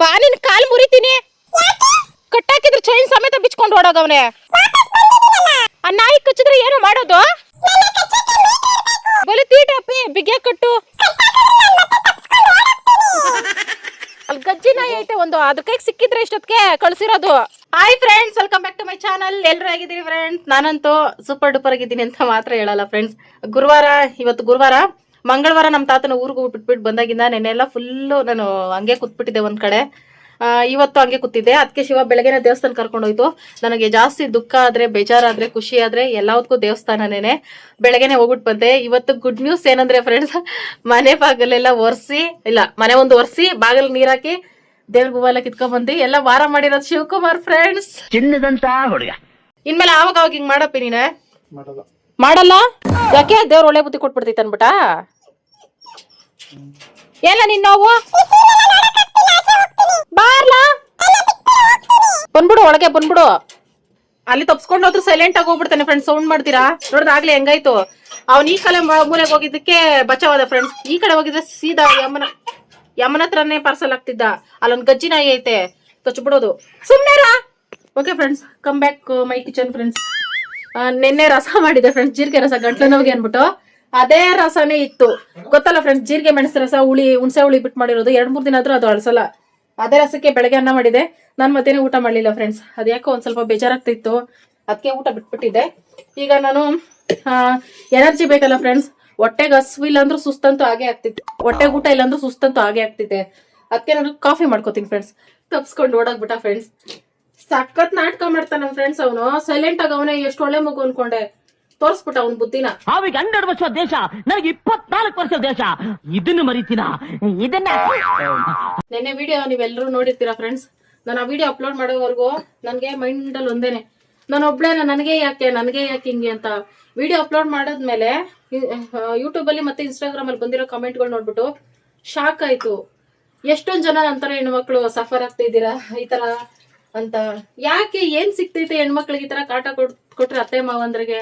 ಬಾ ನಿನ್ ಕಾಲ್ ಮುರಿತೀನಿ. ಕಟ್ಟಾಕಿದ್ರೆ ಚೈನ್ ಸಮೇತ ಬಿಚ್ಕೊಂಡು ಓಡೋಗವನೆ. ಆ ನಾಯಿ ಕಚ್ಚಿದ್ರೆ ಏನು ಮಾಡೋದು? ಬಲಿ ತೀಟಪ್ಪಿ ಬಿಗ್ಯ ಕಟ್ಟು. ಅಲ್ಲಿ ಗಜ್ಜಿ ನಾಯಿ ಐತೆ ಒಂದು, ಅದ್ರ ಕೈಗೆ ಸಿಕ್ಕಿದ್ರೆ ಇಷ್ಟೊತ್ತಿಗೆ ಕಳ್ಸಿರೋದು. Hi friends, welcome back to my channel. ಎಲ್ಲರೂ ಆಗಿದ್ದೀರಿ ಫ್ರೆಂಡ್ಸ್? ನಾನಂತೂ ಸೂಪರ್ ಡೂಪರ್ ಆಗಿದ್ದೀನಿ ಅಂತ ಮಾತ್ರ ಹೇಳಲ್ಲ ಫ್ರೆಂಡ್ಸ್. ಇವತ್ತು ಗುರುವಾರ. ಮಂಗಳವಾರ ನಮ್ಮ ತಾತನ ಊರಿಗೆ ಬಿಟ್ಬಿಟ್ಟು ಬಂದಾಗಿಂದ ನೆನ್ನೆಲ್ಲ ಫುಲ್ಲು ನಾನು ಹಂಗೆ ಕೂತ್ಬಿಟ್ಟಿದ್ದೆ ಒಂದ್ ಕಡೆ. ಇವತ್ತು ಹಂಗೆ ಕೂತಿದ್ದೆ. ಅದಕ್ಕೆ ಶಿವ ಬೆಳಗ್ಗೆನೆ ದೇವಸ್ಥಾನ ಕರ್ಕೊಂಡೋಯ್ತು. ನನಗೆ ಜಾಸ್ತಿ ದುಃಖ ಆದ್ರೆ, ಬೇಜಾರಾದ್ರೆ, ಖುಷಿ ಆದ್ರೆ ಎಲ್ಲದಕ್ಕೂ ದೇವಸ್ಥಾನನೇನೆ. ಬೆಳಗ್ಗೆನೆ ಹೋಗ್ಬಿಟ್ಟು ಬಂದೆ. ಇವತ್ತು ಗುಡ್ ನ್ಯೂಸ್ ಏನಂದ್ರೆ ಫ್ರೆಂಡ್ಸ್, ಮನೆ ಬಾಗಿಲೆಲ್ಲ ಒರೆಸಿ, ಇಲ್ಲ ಮನೆ ಒಂದು ಒರೆಸಿ ಬಾಗಿಲು ನೀರಾಕಿ ದೇವ್ರ ಹೂವ ಎಲ್ಲ ಕಿತ್ಕೊಂಡ್ ಬಂದು ಎಲ್ಲ ವಾರ ಮಾಡಿರೋದು ಶಿವಕುಮಾರ್ ಫ್ರೆಂಡ್ಸ್. ಚಿನ್ನದಂತ ಹುಡುಗ. ಇನ್ಮೇಲೆ ಅವಾಗ ಹಿಂಗ್ ಮಾಡಪ್ಪಿ ನೀನ ಮಾಡಲ್ಲ. ಯಾಕೆ? ದೇವ್ರ ಒಳ್ಳೆ ಬುದ್ಧಿ ಕೊಟ್ಬಿಡ್ತೈತೆ ಅನ್ಬಿಟ್ಟ. ಏನ ನಿನ್ ನೋವು? ಬಾರ್ಲಾ, ಬಂದ್ಬಿಡು ಒಳಗೆ ಬಂದ್ಬಿಡು. ಅಲ್ಲಿ ತಪ್ಸ್ಕೊಂಡು ಹೋದ್ರು ಸೈಲೆಂಟ್ ಆಗಿ ಹೋಗ್ಬಿಡ್ತಾನೆ ಫ್ರೆಂಡ್ಸ್. ಸೌಂಡ್ ಮಾಡ್ತೀರಾ ನೋಡ್ದಾಗ್ಲಿ ಹೆಂಗಾಯ್ತು. ಅವ್ನ್ ಈ ಕಡೆ ಮೂಲೆಗೆ ಹೋಗಿದ್ದಕ್ಕೆ ಬಚಾವದ ಫ್ರೆಂಡ್ಸ್. ಈ ಕಡೆ ಹೋಗಿದ್ರೆ ಸೀದಾ ಯಮನ ಹತ್ರನೇ ಪಾರ್ಸಲ್ ಆಗ್ತಿದ್ದ. ಅಲ್ಲೊಂದ್ ಗಜ್ಜಿ ನಾಯಿ ಐತೆ, ಕಚ್ಬಿಡೋದು. ಸುಮ್ನೆರಾ. Okay friends, come back my kitchen friends. ನಿನ್ನೆ ರಸ ಮಾಡಿದೆ ಫ್ರೆಂಡ್ಸ್, ಜೀರಿಗೆ ರಸ, ಗಂಟ್ಲು ನೋವಿಗೆ ಅನ್ಬಿಟ್ಟು. ಅದೇ ರಸನೇ ಇತ್ತು, ಗೊತ್ತಲ್ಲ ಫ್ರೆಂಡ್ಸ್. ಜೀರಿಗೆ ಮೆಣಸು ರಸ, ಹುಣಸೆ ಹುಳಿ ಬಿಟ್ಟು ಮಾಡಿರೋದು. 2-3 ದಿನ ಆದ್ರೂ ಅದು ಅಳ್ಸಲ್ಲ. ಅದೇ ರಸಕ್ಕೆ ಬೆಳಗ್ಗೆ ಅನ್ನ ಮಾಡಿದೆ. ನಾನು ಮತ್ತೇನೆ ಊಟ ಮಾಡ್ಲಿಲ್ಲ ಫ್ರೆಂಡ್ಸ್. ಅದ್ಯಾಕೋ ಒಂದ್ ಸ್ವಲ್ಪ ಬೇಜಾರಾಗ್ತಿತ್ತು, ಅದಕ್ಕೆ ಊಟ ಬಿಟ್ಬಿಟ್ಟಿದ್ದೆ. ಈಗ ನಾನು ಎನರ್ಜಿ ಬೇಕಲ್ಲ ಫ್ರೆಂಡ್ಸ್. ಹೊಟ್ಟೆಗೆ ಹಸಿವು ಇಲ್ಲ ಅಂದ್ರೂ ಸುಸ್ತಂತೂ ಹಾಗೆ ಆಗ್ತಿತ್ತು. ಹೊಟ್ಟೆಗೆ ಊಟ ಇಲ್ಲ ಅಂದ್ರೂ ಸುಸ್ತಂತೂ ಹಾಗೆ ಆಗ್ತಿದೆ. ಅದಕ್ಕೆ ನಾನು ಕಾಫಿ ಮಾಡ್ಕೋತೀನಿ ಫ್ರೆಂಡ್ಸ್. ತಪ್ಸ್ಕೊಂಡು ಓಡಾಗ್ಬಿಟ್ಟ ಫ್ರೆಂಡ್ಸ್. ಸಖತ್ ನಾಟಕ ಮಾಡ್ತಾನ ನಮ್ ಫ್ರೆಂಡ್ಸ್. ಅವನು ಸೈಲೆಂಟ್ ಆಗ ಅವನೇ. ಎಷ್ಟು ಒಳ್ಳೆ ಮಗು ಅನ್ಕೊಂಡೆ. ತೋರ್ಸ್ಬಿಟ್ಟ ಅವ್ನ ಬುದ್ಧಿನ. ಅವಿಗೆ 12 ವರ್ಷ ದೇಶ, ನನಗೆ 24 ವರ್ಷ ದೇಶ. ಇದನ್ನು ಮರಿತೀನ ಇದನ್ನ. ನೆನ್ನೆ ವಿಡಿಯೋ ನೀವೆಲ್ಲರೂ ನೋಡಿರ್ತೀರಾ ಫ್ರೆಂಡ್ಸ್. ನಾನು ಆ ವಿಡಿಯೋ ಅಪ್ಲೋಡ್ ಮಾಡೋವರೆಗೂ ನನಗೆ ಮೈಂಡ್ ಅಲ್ಲಿ ಒಂದೇನೆ, ನಾನು ಒಬ್ಳೇನ, ನನಗೆ ಯಾಕೆ ಹಿಂಗೆ ಅಂತ. ವಿಡಿಯೋ ಅಪ್ಲೋಡ್ ಮಾಡಾದ್ಮೇಲೆ ಯೂಟ್ಯೂಬ್ ಅಲ್ಲಿ ಮತ್ತೆ ಇನ್ಸ್ಟಾಗ್ರಾಮ್ ಅಲ್ಲಿ ಬಂದಿರೋ ಕಮೆಂಟ್ಗಳು ನೋಡ್ಬಿಟ್ಟು ಶಾಕ್ ಆಯ್ತು. ಎಷ್ಟೊಂದ್ ಜನ ಅಂತಾರೆ ಹೆಣ್ಮಕ್ಳು ಸಫರ್ ಆಗ್ತಿದ್ದೀರಾ ಈ ತರ ಅಂತ. ಯಾಕೆ? ಏನ್ ಸಿಕ್ತೈತೆ ಹೆಣ್ಮಕ್ಳಿಗೆ ಈ ತರ ಕಾಟ ಕೊಟ್ರೆ ಅತ್ತೆ ಮಾವಂದ್ರಿಗೆ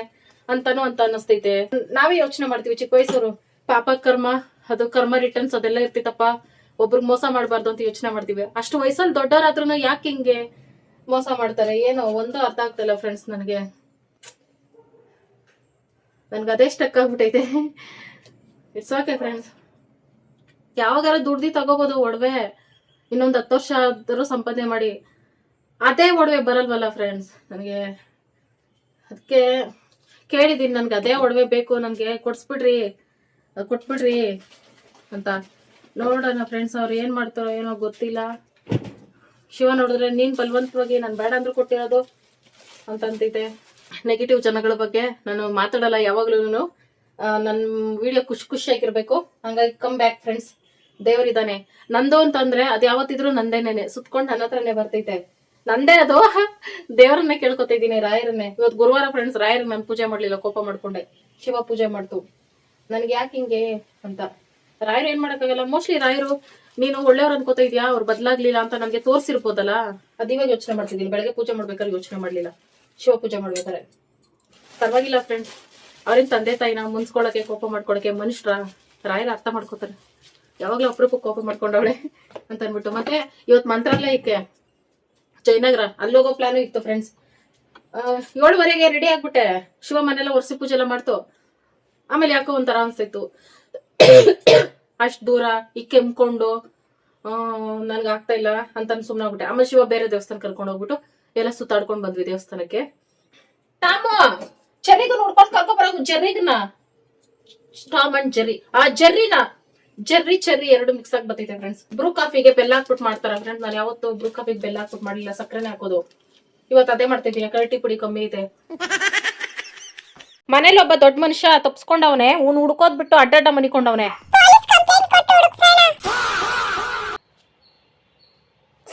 ಅಂತಾನು ಅಂತ ಅನ್ನಿಸ್ತೈತೆ. ನಾವೇ ಯೋಚನೆ ಮಾಡ್ತೀವಿ ಚಿಕ್ಕ ವಯಸ್ಸವರು, ಪಾಪ ಕರ್ಮ, ಅದು ಕರ್ಮ ರಿಟರ್ನ್ಸ್ ಅದೆಲ್ಲ ಇರ್ತಿತ್ತಪ್ಪ, ಒಬ್ರಿಗೆ ಮೋಸ ಮಾಡ್ಬಾರ್ದು ಅಂತ ಯೋಚನೆ ಮಾಡ್ತೀವಿ. ಅಷ್ಟು ವಯಸ್ಸಲ್ಲಿ ದೊಡ್ಡವರಾದ್ರೂ ಯಾಕೆ ಹಿಂಗೆ ಮೋಸ ಮಾಡ್ತಾರೆ ಏನೋ ಒಂದು ಅರ್ಥ ಆಗ್ತಿಲ್ಲ ಫ್ರೆಂಡ್ಸ್. ನನ್ಗೆ ಅದೇ ಸ್ಟಕ್ ಆಗ್ಬಿಟ್ಟೈತೆ. It's okay friends. ಯಾವಾಗಾರ ದುಡ್ದಿ ತಗೋಬಹುದು ಒಡವೆ, ಇನ್ನೊಂದು 10 ವರ್ಷ ಆದ್ರೂ ಸಂಪಾದನೆ ಮಾಡಿ. ಅದೇ ಒಡವೆ ಬರಲ್ವಲ್ಲ ಫ್ರೆಂಡ್ಸ್ ನನಗೆ. ಅದಕ್ಕೆ ಕೇಳಿದೀನಿ, ನನ್ಗೆ ಅದೇ ಒಡವೆ ಬೇಕು, ನನ್ಗೆ ಕೊಟ್ಬಿಡ್ರಿ ಅಂತ. ನೋಡೋಣ ಫ್ರೆಂಡ್ಸ್, ಅವ್ರು ಏನ್ ಮಾಡ್ತಾರೋ ಏನೋ ಗೊತ್ತಿಲ್ಲ. ಶಿವ ನೋಡಿದ್ರೆ ನೀನ್ ಬಲವಂತವಾಗಿ ನಾನು ಬೇಡ ಅಂದ್ರೂ ಕೊಟ್ಟಿರೋದು ಅಂತಂತೈತೆ. ನೆಗೆಟಿವ್ ಜನಗಳ ಬಗ್ಗೆ ನಾನು ಮಾತಾಡಲ್ಲ ಯಾವಾಗ್ಲೂ. ನನ್ನ ವಿಡಿಯೋ ಖುಷಿಯಾಗಿರ್ಬೇಕು. ಹಂಗಾಗಿ ಕಮ್ ಬ್ಯಾಕ್ ಫ್ರೆಂಡ್ಸ್. ದೇವರಿದ್ದಾನೆ. ನಂದು ಅಂತಂದ್ರೆ ಅದು ಯಾವತ್ತಿದ್ರು ನಂದೇನೇನೆ, ಸುತ್ಕೊಂಡು ನನ್ನ ಹತ್ರನೇ ಬರ್ತೈತೆ. ನಂದೇ ಅದು. ದೇವರನ್ನೇ ಕೇಳ್ಕೊತಾ ಇದ್ದೀನಿ, ರಾಯರನ್ನೇ. ಇವತ್ತು ಗುರುವಾರ ಫ್ರೆಂಡ್ಸ್, ರಾಯರಿಗೆ ನಾನು ಪೂಜೆ ಮಾಡ್ಲಿಲ್ಲ, ಕೋಪ ಮಾಡ್ಕೊಂಡೆ. ಶಿವ ಪೂಜೆ ಮಾಡ್ತು. ನನ್ಗೆ ಯಾಕೆ ಹಿಂಗೆ ಅಂತ. ರಾಯರು ಏನ್ ಮಾಡಕ್ಕಾಗಲ್ಲ. ಮೋಸ್ಟ್ಲಿ ರಾಯರು ನೀನು ಒಳ್ಳೆಯವ್ರು ಅನ್ಕೋತಾ ಇದೀಯಾ, ಅವ್ರು ಬದಲಾಗ್ಲಿಲ್ಲ ಅಂತ ನನ್ಗೆ ತೋರ್ಸಿರ್ಬೋದಲ್ಲ. ಅದಿವಾಗ ಯೋಚನೆ ಮಾಡ್ತಿದ್ದೀನಿ. ಬೆಳಗ್ಗೆ ಪೂಜೆ ಮಾಡ್ಬೇಕಾದ್ರೆ ಯೋಚನೆ ಮಾಡ್ಲಿಲ್ಲ, ಶಿವ ಪೂಜೆ ಮಾಡ್ಬೇಕಾರೆ. ಪರವಾಗಿಲ್ಲ ಫ್ರೆಂಡ್ಸ್, ಅವ್ರಿನ ತಂದೆ ತಾಯಿನ ಮುನ್ಸ್ಕೊಳಕ್ಕೆ, ಕೋಪ ಮಾಡ್ಕೊಳಕ್ಕೆ ಮನುಷ್ಯರ ರಾಯರ ಅರ್ಥ ಮಾಡ್ಕೋತಾರೆ. ಯಾವಾಗ್ಲೂ ಅಪರೂಪಕ್ಕೆ ಕೋಪ ಮಾಡ್ಕೊಂಡವಳೆ ಅಂತ ಅನ್ಬಿಟ್ಟು. ಮತ್ತೆ ಇವತ್ತು ಮಂತ್ರಾಲಯಕ್ಕೆ ಜಯನಗರ ಅಲ್ಲೋಗೋ ಪ್ಲಾನು ಇತ್ತು ಫ್ರೆಂಡ್ಸ್. 7:30ಗೆ ರೆಡಿ ಆಗ್ಬಿಟ್ಟೆ. ಶಿವ ಮನೆಲ್ಲ ಒರ್ಸಿ ಪೂಜೆ ಎಲ್ಲ ಮಾಡ್ತು. ಆಮೇಲೆ ಯಾಕೋ ಒಂಥರ ಅನ್ಸ್ತಿತ್ತು. ಅಷ್ಟ್ ದೂರ ಈ ಕೆಮ್ಕೊಂಡು ನನ್ಗೆ ಆಗ್ತಾ ಇಲ್ಲ ಅಂತ ಸುಮ್ನೆ ಆಗ್ಬಿಟ್ಟೆ. ಆಮೇಲೆ ಶಿವ ಬೇರೆ ದೇವಸ್ಥಾನ ಕರ್ಕೊಂಡು ಹೋಗ್ಬಿಟ್ಟು ಎಲ್ಲ ಸುತ್ತಾಡ್ಕೊಂಡ್ ಬಂದ್ವಿ ದೇವಸ್ಥಾನಕ್ಕೆ. ಟಾಮು ಚೆರ್ರಿಗ ನೋಡ್ಕೊಂಡು ಕರ್ಕೊಂಡ್ಬರೋದು. ಜೆರ್ರಿಗನ ಟಾಮ್ ಅಂಡ್ ಜೆರ್ರಿ, ಆ ಚೆರ್ರಿ ಎರಡು ಮಿಕ್ಸ್ ಆಗಿ ಬರ್ತೈತೆ ಫ್ರೆಂಡ್ಸ್. ಬ್ರೂ ಕಾಫಿಗೆ ಬೆಲ್ಲ ಹಾಕ್ಬಿಟ್ಟು ಮಾಡ್ತಾರ ಫ್ರೆಂಡ್ಸ್. ನಾನು ಯಾವತ್ತು ಬ್ರೂ ಕಾಫಿಗೆ ಬೆಲ್ಲ ಹಾಕ್ಬಿಟ್ಟು ಮಾಡಿಲ್ಲ, ಸಕ್ಕರೆನೇ ಹಾಕೋದು. ಇವತ್ತು ಅದೇ ಮಾಡ್ತಿದ್ದೀನಿ, ಯಾಕಂದ್ರೆ ಟೀ ಪುಡಿ ಕಮ್ಮಿ ಐತೆ. ಮನೇಲಿ ಒಬ್ಬ ದೊಡ್ಡ ಮನುಷ್ಯ ತಪ್ಸ್ಕೊಂಡವನೆ, ಅವ್ನು ಹುಡ್ಕೋದ್ ಬಿಟ್ಟು ಅಡ್ಡಾಡ ಮನಿಕೊಂಡವನೆ.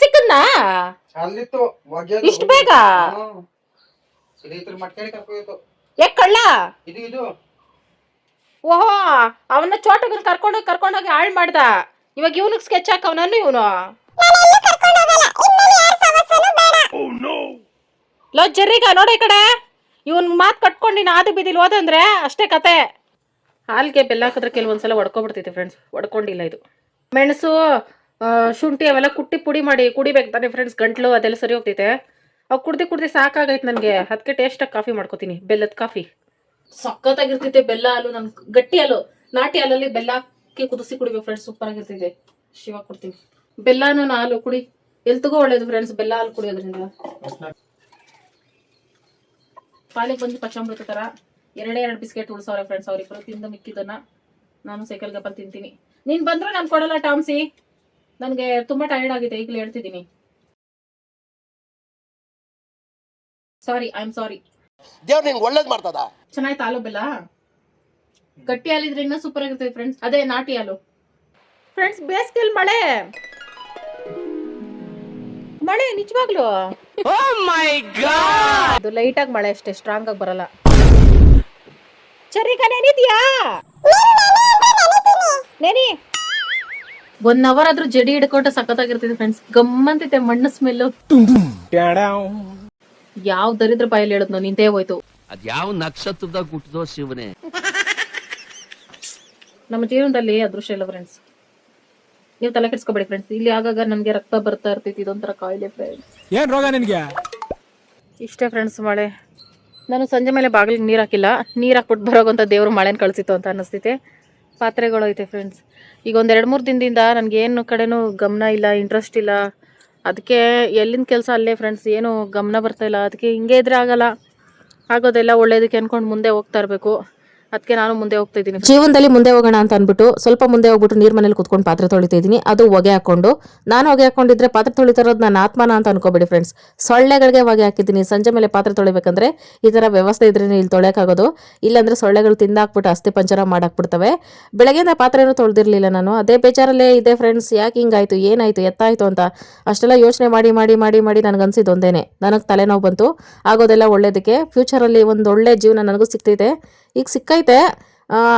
ಸಿಕ್ಕದ್ನಾ ಇಷ್ಟು ಬೇಗ? ಯಾಕೆ ಕಳ್ಳ? ಓಹೋ, ಅವನ್ನ ಚೋಟಗನ್ ಕರ್ಕೊಂಡೋಗಿ ಹಾಳು ಮಾಡ್ದ. ಇವಾಗ ಇವನಿಗೆ ಸ್ಕೆಚ್ ಹಾಕವನನ್ನು ಇವನು. ಲೋ ಜರ್ರಿಗ ನೋಡ ಈ ಕಡೆ, ಇವನ್ ಮಾತ್ ಕಟ್ಕೊಂಡು ನೀನು ಆದು ಬಿದಿಲ್ ಹೋದಂದ್ರೆ ಅಷ್ಟೇ ಕತೆ. ಹಾಲ್ಗೆ ಬೆಲ್ಲ ಹಾಕಿದ್ರೆ ಕೆಲವೊಂದ್ಸಲ ಒಡ್ಕೊಬಿಡ್ತೈತೆ ಫ್ರೆಂಡ್ಸ್. ಒಡ್ಕೊಂಡಿಲ್ಲ ಇದು. ಮೆಣಸು, ಶುಂಠಿ ಅವೆಲ್ಲ ಕುಟ್ಟಿ ಪುಡಿ ಮಾಡಿ ಕುಡಿಬೇಕು ತಾನೆ ಫ್ರೆಂಡ್ಸ್, ಗಂಟ್ಲು ಅದೆಲ್ಲ ಸರಿ ಹೋಗ್ತೈತೆ. ಅವು ಕುಡ್ದು ಸಾಕಾಗೈತೆ ನನಗೆ. ಅದಕ್ಕೆ ಟೇಸ್ಟಾಗಿ ಕಾಫಿ ಮಾಡ್ಕೋತೀನಿ, ಬೆಲ್ಲದ ಕಾಫಿ. ಸಖತ್ತಾಗಿರ್ತೈತೆ ಬೆಲ್ಲ ಹಾಲು. ನನ್ ಗಟ್ಟಿ ಹಾಲು, ನಾಟಿ ಹಾಲಲ್ಲಿ ಬೆಲ್ಲ ಹಾಕಿ ಕುದಿಸಿ ಕುಡಿಬೇಕು ಫ್ರೆಂಡ್ಸ್, ಸೂಪರ್ ಆಗಿರ್ತೈತೆ. ಶಿವ ಕೊಡ್ತೀನಿ. ಬೆಲ್ಲನೂ ಹಾಲು ಕುಡಿ, ಎಲ್ತಿಗೂ ಒಳ್ಳೇದು ಫ್ರೆಂಡ್ಸ್ ಬೆಲ್ಲ ಹಾಲು ಕುಡಿಯೋದ್ರಿಂದ. ಪಾಲಿಗೆ ಬಂದು ಪಚಾಮೃತ ತರ ಎರಡೇ 2 ಬಿಸ್ಕೆಟ್ ಉಳ್ಸವ್ರೆ ಫ್ರೆಂಡ್ಸ್. ಅವ್ರಿಬ್ರು ತಿಂದು ಮಿಕ್ಕಿದನ್ನ ನಾನು ಸೈಕಲ್ಗೆ ಬಂದು ತಿಂತೀನಿ. ನೀನ್ ಬಂದ್ರೆ ನಾನು ಕೊಡಲ್ಲ ಟಾಮ್ಸಿ, ನನಗೆ ತುಂಬಾ ಟೈರ್ಡ್ ಆಗಿದೆ ಈಗಲೇ ಹೇಳ್ತಿದ್ದೀನಿ. ಸಾರಿ, ಐ ಆಮ್ ಸಾರಿ. ದೇವ್ರು ನಿಂಗೆ ಒಳ್ಳೇದ್ ಮಾಡ್ತದ. ಚೆನ್ನಾಯ್ತು ಹಾಲು ಬೆಲ್ಲ. ಗಟ್ಟಿ ಹಾಲಿದ್ರೆ ಇನ್ನೂ ಸೂಪರ್ ಆಗಿರ್ತದೆ ಫ್ರೆಂಡ್ಸ್, ಅದೇ ನಾಟಿ ಹಾಲು. ಫ್ರೆಂಡ್ಸ್ ಬೇಸಿಗೆಲ್ ಮಳೆ ನಿಜವಾಗ್ಲು ಅದು ಲೈಟ್ ಆಗಿ ಮಳೆ ಅಷ್ಟೇ, ಸ್ಟ್ರಾಂಗ್ ಆಗಿ ಬರಲ್ಲ. ಚರಿಕನೇನಿದ್ಯಾ ನೇನಿ 1 ಅವರ್ ಆದ್ರೂ ಜಡಿ ಹಿಡ್ಕೊಂಡು ಸಖತ್ತಾಗಿರ್ತೈತೆ ಫ್ರೆಂಡ್ಸ್. ಗಮ್ಮಂತೈತೆ ಮಣ್ಣು ಸ್ಮೆಲ್ಲು. ಯಾವ ದರಿದ್ರ ಬಾಯಲ್ಲಿ ಹೇಳದ್ನೋ ನಿಂತೇ ಹೋಯ್ತು. ಅದ್ಯಾವ ನಕ್ಷತ್ರದಾಗ ಹುಟ್ಟಿದೋ ಶಿವನೇ. ನಮ್ಮ ಜೀವನದಲ್ಲಿ ಅದೃಶ್ಯ ಇಲ್ಲ ಫ್ರೆಂಡ್ಸ್, ನೀವು ತಲೆ ಕೆಡ್ಸ್ಕೊಬೇಡಿ ಫ್ರೆಂಡ್ಸ್. ಇಲ್ಲಿ ಆಗಾಗ ನನ್ಗೆ ರಕ್ತ ಬರ್ತಾ ಇರ್ತೈತಿ, ಇದೊಂಥರ ಕಾಯಿಲೆ ಫ್ರೆಂಡ್ಸ್. ಏನ್ ರೋಗ ನಿನ್ಗೆ? ಇಷ್ಟೇ ಫ್ರೆಂಡ್ಸ್ ಮಳೆ. ನಾನು ಸಂಜೆ ಮೇಲೆ ಬಾಗಿಲಿಗೆ ನೀರು ಹಾಕಿಲ್ಲ, ನೀರು ಹಾಕ್ಬಿಟ್ಟು ಬರೋಗಂತ ದೇವ್ರು ಮಳೆನ ಕಳಿಸಿತ್ತು ಅಂತ ಅನ್ನಿಸ್ತೈತೆ. ಪಾತ್ರೆಗಳು ಐತೆ ಫ್ರೆಂಡ್ಸ್. ಈಗ ಒಂದು 2-3 ದಿನದಿಂದ ನನಗೇನು ಕಡೆನೂ ಗಮನ ಇಲ್ಲ, ಇಂಟ್ರೆಸ್ಟ್ ಇಲ್ಲ. ಅದಕ್ಕೆ ಎಲ್ಲಿನ ಕೆಲಸ ಅಲ್ಲೇ ಫ್ರೆಂಡ್ಸ್, ಏನು ಗಮನ ಬರ್ತಾ ಇಲ್ಲ. ಅದಕ್ಕೆ ಹಿಂಗೆ ಇದ್ರೆ ಆಗಲ್ಲ, ಆಗೋದೆಲ್ಲ ಒಳ್ಳೇದಕ್ಕೆ ಅನ್ಕೊಂಡು ಮುಂದೆ ಹೋಗ್ತಾ ಇರಬೇಕು. ಅದಕ್ಕೆ ನಾನು ಮುಂದೆ ಹೋಗ್ತಾ ಇದ್ದೀನಿ. ಜೀವನದಲ್ಲಿ ಮುಂದೆ ಹೋಗೋಣ ಅಂತ ಅಂದ್ಬಿಟ್ಟು ಸ್ವಲ್ಪ ಮುಂದೆ ಹೋಗ್ಬಿಟ್ಟು ನೀರ್ ಮನೇಲಿ ಕುತ್ಕೊಂಡು ಪಾತ್ರೆ ತೊಳಿತಾ ಇದ್ದೀನಿ. ಅದು ಹೊಗೆ ಹಾಕೊಂಡು, ನಾನು ಹೊಗೆ ಹಾಕೊಂಡಿದ್ರೆ ಪಾತ್ರೆ ತೊಳಿತಾ ಇರೋದು ನನ್ನ ಆತ್ಮನ ಅಂತ ಅನ್ಕೋಬೇಡಿ ಫ್ರೆಂಡ್ಸ್. ಸೊಳ್ಳೆಗಳಿಗೆ ಹೊಗೆ ಹಾಕಿದ್ದೀನಿ. ಸಂಜೆ ಮೇಲೆ ಪಾತ್ರೆ ತೊಳಿಬೇಕಂದ್ರೆ ಈ ತರ ವ್ಯವಸ್ಥೆ ಇದ್ರೆ ಇಲ್ಲಿ ತೊಳೆಯೋಕ್ಕಾಗೋದು, ಇಲ್ಲಾಂದ್ರೆ ಸೊಳ್ಳೆಗಳು ತಿಂದಾಕ್ಬಿಟ್ಟು ಅಸ್ಥಿ ಪಂಜರ ಮಾಡಾಕ್ಬಿಡ್ತವೆ. ಬೆಳಗ್ಗೆಯಿಂದ ಪಾತ್ರೆನೂ ತೊಳೆದಿರ್ಲಿಲ್ಲ ನಾನು, ಅದೇ ಬೇಜಾರಲ್ಲೇ ಇದೆ ಫ್ರೆಂಡ್ಸ್. ಯಾಕೆ ಹಿಂಗಾಯ್ತು, ಏನಾಯ್ತು, ಎತ್ತಾಯ್ತು ಅಂತ ಅಷ್ಟೆಲ್ಲ ಯೋಚನೆ ಮಾಡಿ ಮಾಡಿ ಮಾಡಿ ಮಾಡಿ ನನಗನ್ಸಿದ್ದು ಒಂದೇನೆ, ನನಗೆ ತಲೆನೋವು ಬಂತು. ಆಗೋದೆಲ್ಲ ಒಳ್ಳೇದಕ್ಕೆ, ಫ್ಯೂಚರಲ್ಲಿ ಒಂದು ಒಳ್ಳೆ ಜೀವನ ನನಗೂ ಸಿಗ್ತೈತೆ. ಈಗ ಸಿಕ್ಕೈತೆ,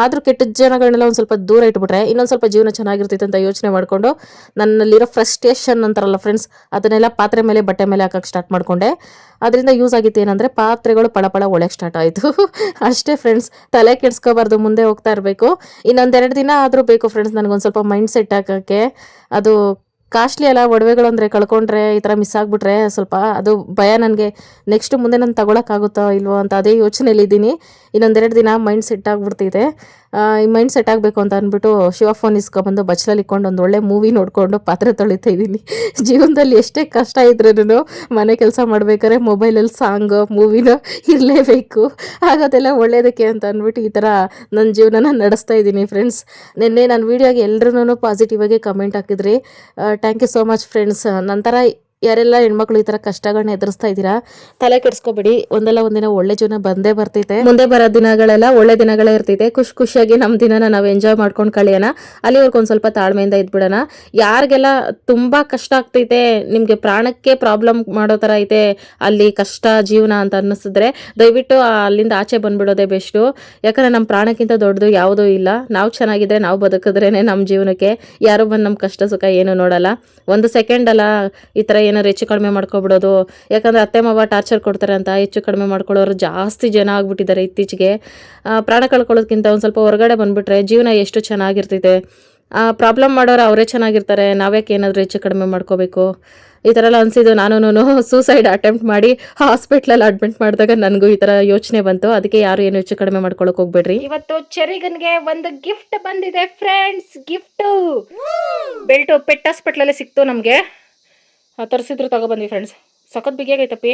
ಆದ್ರೂ ಕೆಟ್ಟ ಜನಗಳನ್ನೆಲ್ಲ ಒಂದು ಸ್ವಲ್ಪ ದೂರ ಇಟ್ಬಿಟ್ರೆ ಇನ್ನೊಂದು ಸ್ವಲ್ಪ ಜೀವನ ಚೆನ್ನಾಗಿರ್ತೈತೆ ಅಂತ ಯೋಚನೆ ಮಾಡಿಕೊಂಡು ನನ್ನಲ್ಲಿರೋ ಫ್ರಸ್ಟ್ರೇಷನ್ ಅಂತಾರಲ್ಲ ಫ್ರೆಂಡ್ಸ್, ಅದನ್ನೆಲ್ಲ ಪಾತ್ರೆ ಮೇಲೆ ಬಟ್ಟೆ ಮೇಲೆ ಹಾಕಕ್ಕೆ ಸ್ಟಾರ್ಟ್ ಮಾಡಿಕೊಂಡೆ. ಅದರಿಂದ ಯೂಸ್ ಆಗಿತ್ತು ಏನಂದರೆ ಪಾತ್ರೆಗಳು ಪಳಪಳ ಒಳಗೆ ಸ್ಟಾರ್ಟ್ ಆಯಿತು. ಅಷ್ಟೇ ಫ್ರೆಂಡ್ಸ್, ತಲೆ ಕೆಡ್ಸ್ಕೋಬಾರ್ದು, ಮುಂದೆ ಹೋಗ್ತಾ ಇರಬೇಕು. ಇನ್ನೊಂದೆರಡು ದಿನ ಆದರೂ ಬೇಕು ಫ್ರೆಂಡ್ಸ್ ನನಗೊಂದು ಸ್ವಲ್ಪ ಮೈಂಡ್ ಸೆಟ್ ಹಾಕೋಕ್ಕೆ. ಅದು ಕಾಸ್ಟ್ಲಿ ಅಲ್ಲ, ಒಡವೆಗಳು ಅಂದರೆ ಕಳ್ಕೊಂಡ್ರೆ ಈ ಥರ ಮಿಸ್ ಆಗಿಬಿಟ್ರೆ ಸ್ವಲ್ಪ ಅದು ಭಯ ನನಗೆ. ನೆಕ್ಸ್ಟ್ ಮುಂದೆ ನಾನು ತಗೊಳಕ್ಕಾಗುತ್ತೋ ಇಲ್ವೋ ಅಂತ ಅದೇ ಯೋಚನೆಯಲ್ಲಿದ್ದೀನಿ. ಇನ್ನೊಂದೆರಡು ದಿನ ಮೈಂಡ್ ಸೆಟ್ ಆಗಿಬಿಡ್ತಿದೆ. ಈ ಮೈಂಡ್ ಸೆಟ್ ಆಗಬೇಕು ಅಂತ ಅಂದ್ಬಿಟ್ಟು ಶಿವ ಫೋನ್ ಇಸ್ಕೊಬಂದು ಬಚ್ಚಲಲ್ಲಿ ಇಟ್ಕೊಂಡು ಒಂದು ಒಳ್ಳೆ ಮೂವಿ ನೋಡಿಕೊಂಡು ಪಾತ್ರೆ ತೊಳಿತಾ ಇದ್ದೀನಿ. ಜೀವನದಲ್ಲಿ ಎಷ್ಟೇ ಕಷ್ಟ ಇದ್ರೂ ಮನೆ ಕೆಲಸ ಮಾಡ್ಬೇಕಾದ್ರೆ ಮೊಬೈಲಲ್ಲಿ ಸಾಂಗು ಮೂವಿನ ಇರಲೇಬೇಕು, ಆಗೋದೆಲ್ಲ ಒಳ್ಳೇದಕ್ಕೆ ಅಂತ ಅಂದ್ಬಿಟ್ಟು ಈ ಥರ ನನ್ನ ಜೀವನನ ನಡೆಸ್ತಾ ಇದ್ದೀನಿ ಫ್ರೆಂಡ್ಸ್. ನಿನ್ನೆ ನನ್ನ ವೀಡಿಯೋಗೆ ಎಲ್ಲರೂ ಪಾಸಿಟಿವ್ ಆಗಿ ಕಮೆಂಟ್ ಹಾಕಿದ್ರಿ, thank you so much friends. ನಂತರ ಯಾರೆಲ್ಲ ಹೆಣ್ಮಕ್ಳು ಈ ತರ ಕಷ್ಟಗಳನ್ನ ಎದುರಿಸ್ತಾ ಇದ್ದೀರಾ, ತಲೆ ಕೆಡಿಸ್ಕೋಬೇಡಿ. ಒಂದಲ್ಲ ಒಂದಿನ ಒಳ್ಳೆ ಜೀವನ ಬಂದೇ ಬರ್ತೈತೆ. ಮುಂದೆ ಬರೋ ದಿನಗಳೆಲ್ಲ ಒಳ್ಳೆ ದಿನಗಳೇ ಇರ್ತೈತೆ. ಖುಷಿಯಾಗಿ ನಮ್ಮ ದಿನನ ನಾವು ಎಂಜಾಯ್ ಮಾಡ್ಕೊಂಡು ಕಳಿಯೋಣ. ಅಲ್ಲಿವರೆಗೂ ಒಂದು ಸ್ವಲ್ಪ ತಾಳ್ಮೆಯಿಂದ ಇದ್ಬಿಡೋಣ. ಯಾರಿಗೆಲ್ಲ ತುಂಬಾ ಕಷ್ಟ ಆಗ್ತೈತೆ, ನಿಮ್ಗೆ ಪ್ರಾಣಕ್ಕೆ ಪ್ರಾಬ್ಲಮ್ ಮಾಡೋ ತರ ಐತೆ, ಅಲ್ಲಿ ಕಷ್ಟ ಜೀವನ ಅಂತ ಅನ್ನಿಸಿದ್ರೆ ದಯವಿಟ್ಟು ಅಲ್ಲಿಂದ ಆಚೆ ಬಂದ್ಬಿಡೋದೇ ಬೆಸ್ಟು. ಯಾಕಂದ್ರೆ ನಮ್ಮ ಪ್ರಾಣಕ್ಕಿಂತ ದೊಡ್ಡದು ಯಾವುದೂ ಇಲ್ಲ. ನಾವು ಚೆನ್ನಾಗಿದ್ರೆ, ನಾವು ಬದುಕಿದ್ರೇನೆ ನಮ್ಮ ಜೀವನಕ್ಕೆ. ಯಾರು ಬಂದು ನಮ್ಮ ಕಷ್ಟ ಸುಖ ಏನು ನೋಡಲ್ಲ. 1 ಸೆಕೆಂಡ್ ಅಲ್ಲ ಈ ಥರ ಏನಾರು ಹೆಚ್ಚು ಕಡಿಮೆ ಮಾಡ್ಕೊಬಿಡೋದು. ಯಾಕಂದರೆ ಅತ್ತೆ ಮಾವ ಟಾರ್ಚರ್ ಕೊಡ್ತಾರೆ ಅಂತ ಹೆಚ್ಚು ಕಡಿಮೆ ಮಾಡ್ಕೊಳ್ಳೋರು ಜಾಸ್ತಿ ಜನ ಆಗ್ಬಿಟ್ಟಿದ್ದಾರೆ ಇತ್ತೀಚೆಗೆ. ಪ್ರಾಣ ಕಳ್ಕೊಳ್ಳೋದಕ್ಕಿಂತ ಒಂದು ಸ್ವಲ್ಪ ಹೊರಗಡೆ ಬಂದುಬಿಟ್ರೆ ಜೀವನ ಎಷ್ಟು ಚೆನ್ನಾಗಿರ್ತೈತೆ. ಪ್ರಾಬ್ಲಮ್ ಮಾಡೋರು ಅವರೇ ಚೆನ್ನಾಗಿರ್ತಾರೆ, ನಾವ್ಯಾಕೆ ಏನಾದರೂ ಹೆಚ್ಚು ಕಡಿಮೆ ಮಾಡ್ಕೋಬೇಕು. ಈ ಥರ ಎಲ್ಲ ಅನಿಸಿದ್ದು. ನಾನು ಸೂಸೈಡ್ ಅಟೆಂಪ್ಟ್ ಮಾಡಿ ಹಾಸ್ಪಿಟ್ಲಲ್ಲಿ ಅಡ್ಮಿಟ್ ಮಾಡಿದಾಗ ನನಗೂ ಈ ಥರ ಯೋಚನೆ ಬಂತು. ಅದಕ್ಕೆ ಯಾರು ಏನು ಹೆಚ್ಚು ಕಡಿಮೆ ಮಾಡ್ಕೊಳ್ಳೋಕೆ ಹೋಗ್ಬೇಡ್ರಿ. ಇವತ್ತು ಚೆರಿಗನ್ಗೆ ಒಂದು ಗಿಫ್ಟ್ ಬಂದಿದೆ ಫ್ರೆಂಡ್ಸ್. ಗಿಫ್ಟು ಬೆಲ್ಟು ಪೆಟ್ ಹಾಸ್ಪಿಟ್ಲಲ್ಲೇ ಸಿಕ್ತು ನಮಗೆ, ತರಿಸಿದ್ರು, ತಗೊಬಂದ್ವಿ ಫ್ರೆಂಡ್ಸ್. ಸಖತ್ ಬಿಗಿಯಾಗೈತಪ್ಪಿ.